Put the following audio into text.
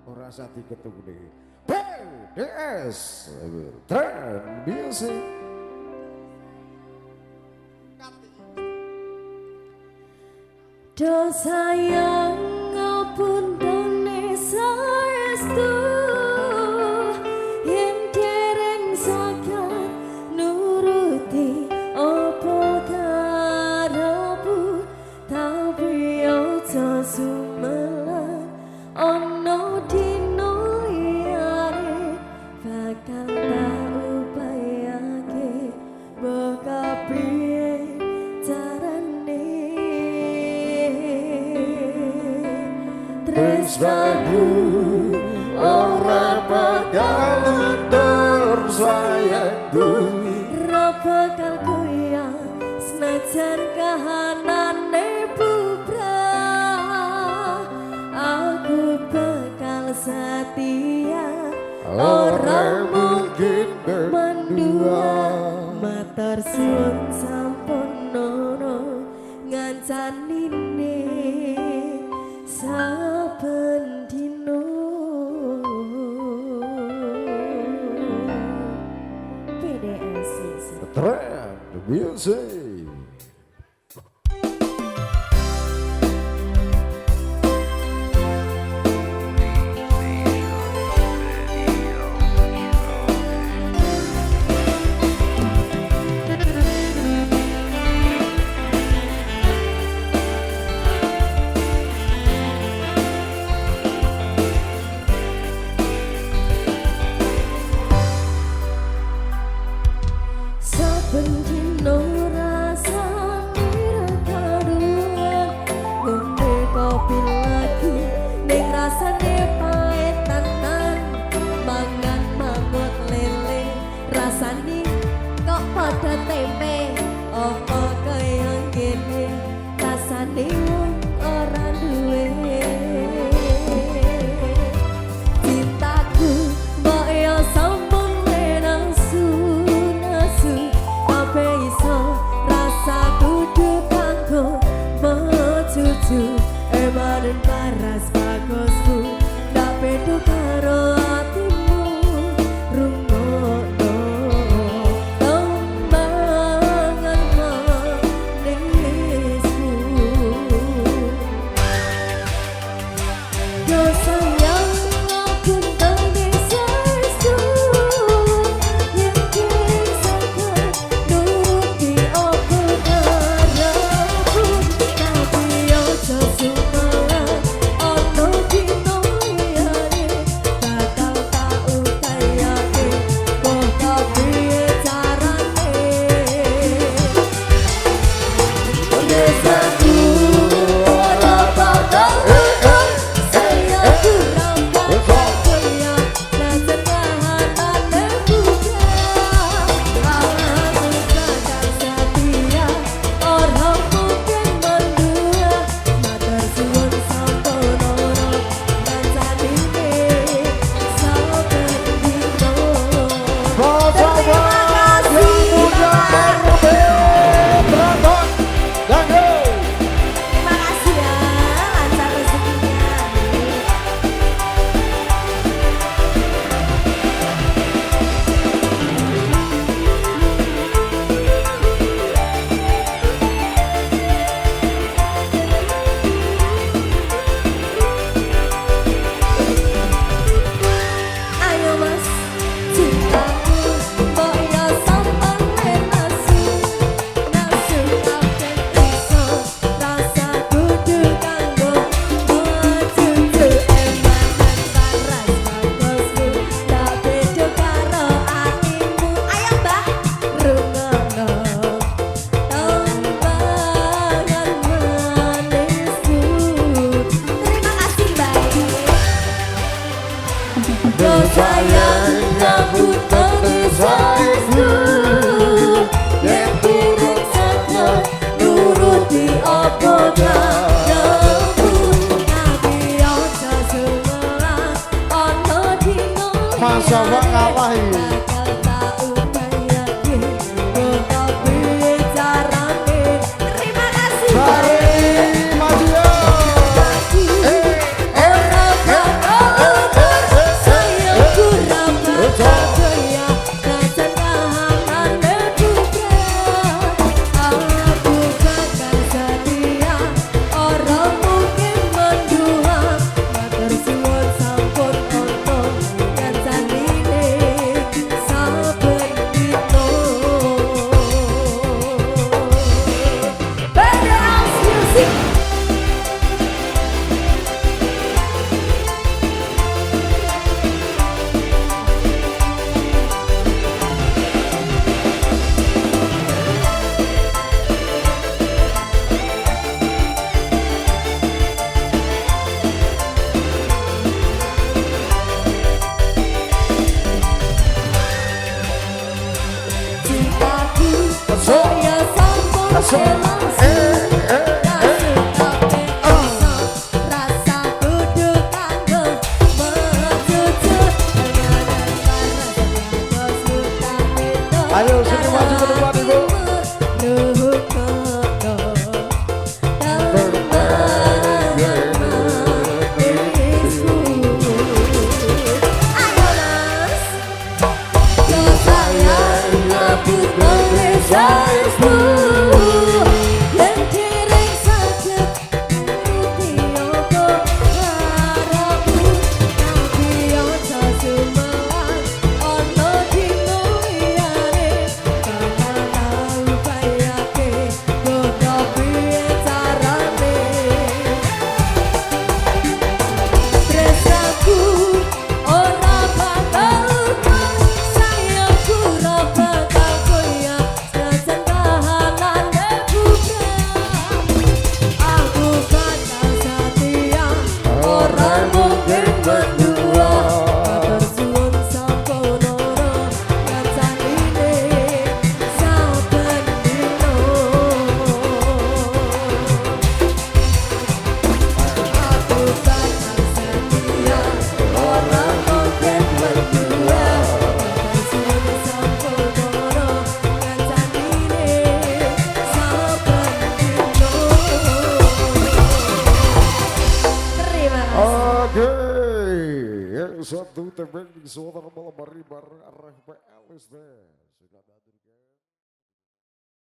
ora usah diketukne. PDS Trend Music. Do sayang ngapun dene saestu yen dereng saged nuruti apa karepmu tapi aja sumelan ana dina liyane bakal tak upayake bakal piye carane tresnaku ora bakal luntur sayangku ora bakal goyah senajan kahanane bubrah aku bakal setia ora mungkin mendua matur suwun sampun nono ngancanine saben dino PDS Trend Music. saben dino rasane ra karuan ngombe kopi lagi ning rasane pahit tenan mangan mangut lele rasane kok padha tempe apa kaya ngene rasane wong ora duwe cintaku mbok yo sampun nasu nasu ape iso rasa kudu kanggo mecucu emanen paras bagusku ndak pedo karo atimu rungokno tembangan manisku yo sayang aku dene saestu yen saged nuruti apa karepku tapi aja sumelan ana dina liyane bakal tak utayake kok kepiye carane desaku ora bakal saya kurang kaya najan kahanane bubrah aku bakal setia ora mungkin mendua matur suwun sampono ngancanine saben dino terima kasih ya lancar rezekinya. Ayo mas cintaku mbok yo sampean nasu nasu kabeh iso rasa kudu kanggo mecucu emanen paras bagusku ndak beda karo atimu ayo mbak rungokno tembangan manisku terima kasih mbak yo sayang nyambut saestu yen durung saged nuruti apa karepmu tapi aja sumelan ana dina Masa Pak kalah iki. bakal tak upayake kok kepiye carane terima kasih Mari maju. ora bakal Oke, yang satu tebing di suara malam hari bareng RFPL